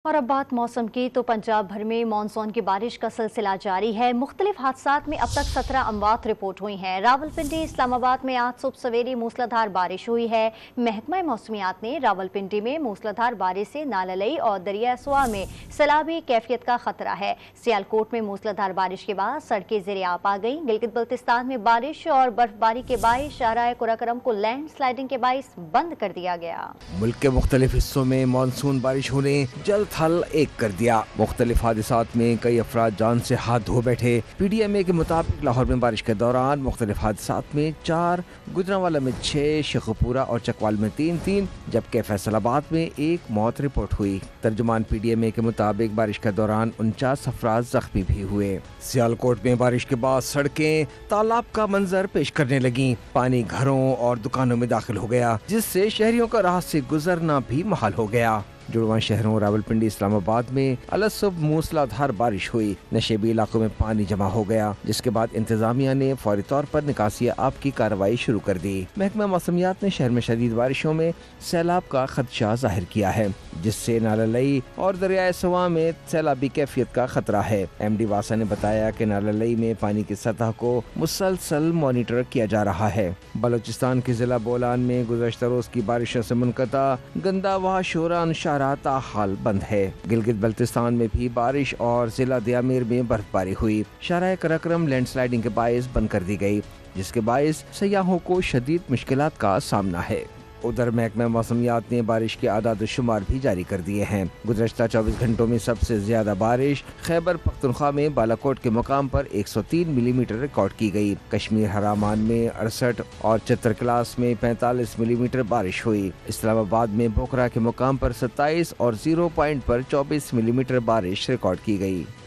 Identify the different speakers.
Speaker 1: اور اب بات موسم کی تو پنجاب بھر میں مانسون کی بارش کا سلسلہ جاری ہے۔ مختلف حادثات میں اب تک 17 اموات رپورٹ ہوئی ہیں۔ راولپنڈی، اسلام آباد میں آج صبح سویرے موسلادھار بارش ہوئی ہے۔ محکمہ موسمیات نے راولپنڈی میں موسلادھار بارش سے ناللئی اور دریائے سوا میں سیلابی کیفیت کا خطرہ ہے۔ سیالکوٹ میں موسلادھار بارش کے بعد سڑکیں زیر آب آ گئیں۔ گلگت بلتستان میں بارش اور برف باری کے باعث شاہراہ قراقرم کو لینڈ سلائیڈنگ کے باعث بند کر دیا گیا۔
Speaker 2: ملک کے مختلف حصوں میں مانسون بارش ہونے جلد حل ایک کر دیا۔ مختلف حادثات میں کئی افراد جان سے ہاتھ دھو بیٹھے۔ پی ڈی ایم اے کے مطابق لاہور میں بارش کے دوران مختلف حادثات میں 4، گجرانوالہ میں 6، شیخوپورہ اور چکوال میں 3 جبکہ فیصل آباد میں 1 موت رپورٹ ہوئی۔ ترجمان پی ڈی ایم اے کے مطابق بارش کے دوران 49 افراد زخمی بھی ہوئے۔ سیالکوٹ میں بارش کے بعد سڑکیں تالاب کا منظر پیش کرنے لگیں۔ پانی گھروں اور دکانوں میں داخل ہو گیا، جس سے شہریوں کا راہ سے گزرنا بھی محال ہو گیا۔ جڑواں شہروں راولپنڈی، اسلام آباد میں الصبح موسلادھار بارش ہوئی۔ نشیبی علاقوں میں پانی جمع ہو گیا، جس کے بعد انتظامیہ نے فوری طور پر نکاسی آب کی کارروائی شروع کر دی۔ محکمہ موسمیات نے شہر میں شدید بارشوں میں سیلاب کا خدشہ ظاہر کیا ہے، جس سے ناللئی اور دریائے سواں میں سیلابی کیفیت کا خطرہ ہے۔ ایم ڈی واسا نے بتایا کہ ناللئی میں پانی کی سطح کو مسلسل مانیٹر کیا جا رہا ہے۔ بلوچستان کے ضلع بولان میں گزشتہ روز کی بارشوں سے منقطع گنداوہ شوران شاہراہ تاحال بند ہے۔ گلگت بلتستان میں بھی بارش اور ضلع دیامیر میں برف باری ہوئی۔ شاہراہ قراقرم لینڈ سلائیڈنگ کے باعث بند کر دی گئی، جس کے باعث سیاحوں کو شدید مشکلات کا سامنا ہے۔ ادھر محکمہ موسمیات نے بارش کے اعداد و شمار بھی جاری کر دیے ہیں۔ گزشتہ 24 گھنٹوں میں سب سے زیادہ بارش خیبر پختونخوا میں بالاکوٹ کے مقام پر 103 ملی میٹر ریکارڈ کی گئی۔ کشمیر ہرامان میں 68 اور چتر کلاس میں 45 ملی میٹر بارش ہوئی۔ اسلام آباد میں بوکرا کے مقام پر 27 اور 0 پوائنٹ پر 24 ملی میٹر بارش ریکارڈ کی گئی۔